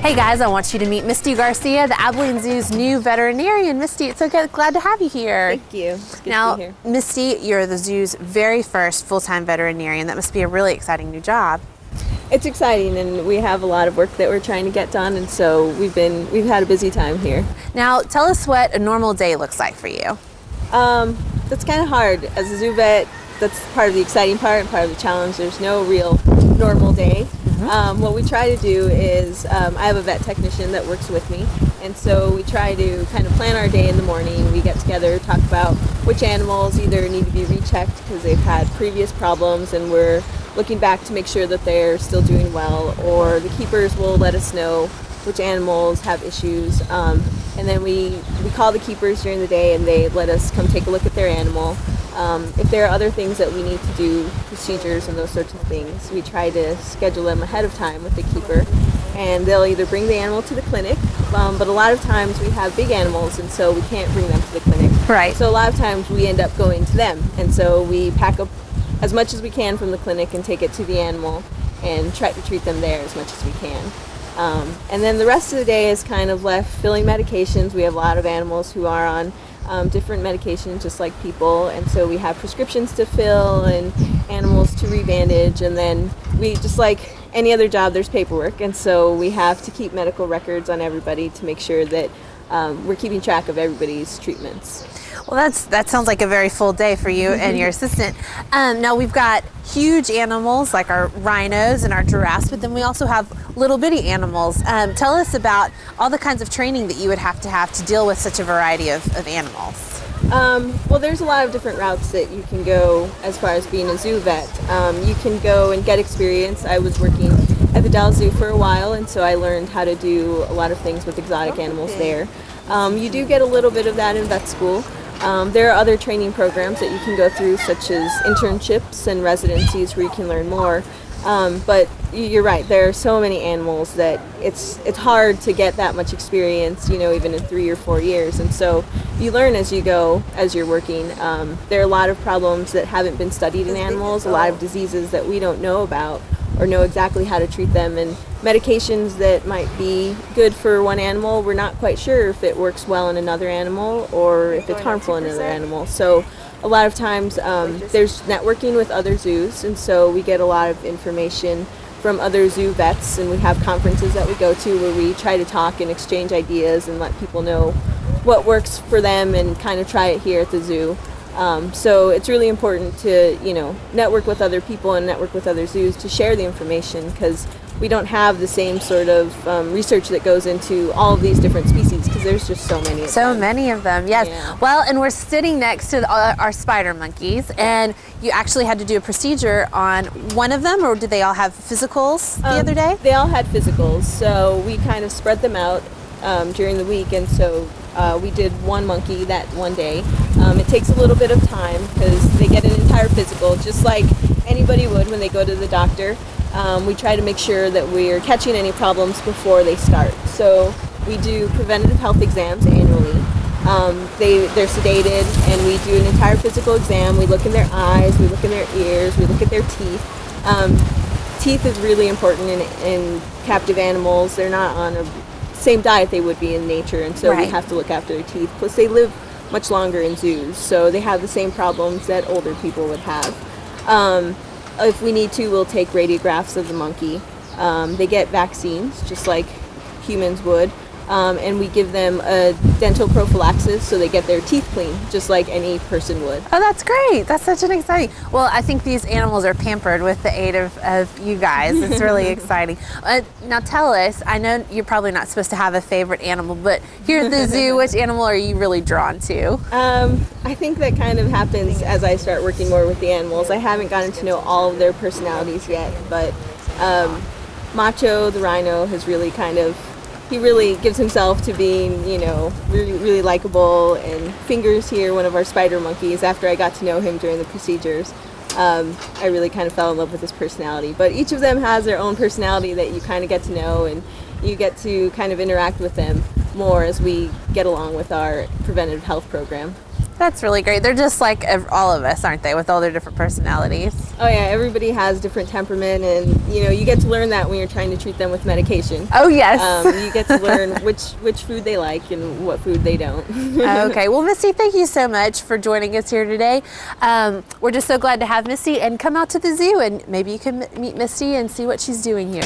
Hey guys, I want you to meet Misty Garcia, the Abilene Zoo's new veterinarian. Misty, it's so glad to have you here. Thank you. It's good now, to be here. Misty, you're the zoo's very first full-time veterinarian. That must be a really exciting new job. It's exciting, and we have a lot of work that we're trying to get done, and so we've had a busy time here. Now, tell us what a normal day looks like for you. That's kind of hard. As a zoo vet, that's part of the exciting part and part of the challenge. There's no real normal day. What we try to do is, I have a vet technician that works with me, and so we try to kind of plan our day in the morning. We get together, talk about which animals either need to be rechecked because they've had previous problems and we're looking back to make sure that they're still doing well, or the keepers will let us know which animals have issues. And then we call the keepers during the day and they let us come take a look at their animal. If there are other things that we need to do, procedures and those sorts of things, we try to schedule them ahead of time with the keeper. And they'll either bring the animal to the clinic, but a lot of times we have big animals and so we can't bring them to the clinic. Right. So a lot of times we end up going to them. And so we pack up as much as we can from the clinic and take it to the animal and try to treat them there as much as we can. And then the rest of the day is kind of left filling medications. We have a lot of animals who are on different medications just like people, and so we have prescriptions to fill and animals to rebandage, and then we, just like any other job, there's paperwork, and so we have to keep medical records on everybody to make sure that we're keeping track of everybody's treatments. Well, that sounds like a very full day for you and your assistant. Now we've got huge animals like our rhinos and our giraffes, but then we also have little bitty animals. Tell us about all the kinds of training that you would have to deal with such a variety of animals. Well, there's a lot of different routes that you can go as far as being a zoo vet. You can go and get experience. I was working at the Dallas Zoo for a while, and so I learned how to do a lot of things with exotic animals there. You do get a little bit of that in vet school. There are other training programs that you can go through, such as internships and residencies where you can learn more. But you're right, there are so many animals that it's hard to get that much experience, even in 3 or 4 years. And so you learn as you go, as you're working. There are a lot of problems that haven't been studied in animals, a lot of diseases that we don't know about or know exactly how to treat them, and medications that might be good for one animal, we're not quite sure if it works well in another animal or if it's harmful in another animal. So a lot of times there's networking with other zoos, and so we get a lot of information from other zoo vets, and we have conferences that we go to where we try to talk and exchange ideas and let people know what works for them and kind of try it here at the zoo. So it's really important to, network with other people and network with other zoos to share the information, because we don't have the same sort of research that goes into all of these different species, because there's just so many of them. So many of them, yes. Yeah. Well, and we're sitting next to our spider monkeys, and you actually had to do a procedure on one of them, or did they all have physicals the other day? They all had physicals, so we kind of spread them out during the week, and so we did one monkey that one day. It takes a little bit of time because they get an entire physical, just like anybody would when they go to the doctor. We try to make sure that we're catching any problems before they start. So we do preventative health exams annually. They're sedated, and we do an entire physical exam. We look in their eyes, we look in their ears, we look at their teeth. Teeth is really important in captive animals. They're not on a same diet they would be in nature, and so Right. we have to look after their teeth. Plus they live much longer in zoos, so they have the same problems that older people would have. If we need to, we'll take radiographs of the monkey. They get vaccines just like humans would, and we give them a dental prophylaxis so they get their teeth clean just like any person would. Oh, that's great. That's such an exciting. Well, I think these animals are pampered with the aid of you guys. It's really exciting. Now tell us, I know you're probably not supposed to have a favorite animal, but here at the zoo, which animal are you really drawn to? I think that kind of happens as I start working more with the animals. I haven't gotten to know all of their personalities yet, but Macho, the rhino, has really he really gives himself to being, really, really likable. And Fingers here, one of our spider monkeys, after I got to know him during the procedures, I really kind of fell in love with his personality. But each of them has their own personality that you kind of get to know, and you get to kind of interact with them more as we get along with our preventative health program. That's really great. They're just like all of us, aren't they, with all their different personalities? Oh yeah, everybody has different temperament, and you get to learn that when you're trying to treat them with medication. Oh yes. You get to learn which food they like and what food they don't. Okay, well Misty, thank you so much for joining us here today. We're just so glad to have Misty, and come out to the zoo and maybe you can meet Misty and see what she's doing here.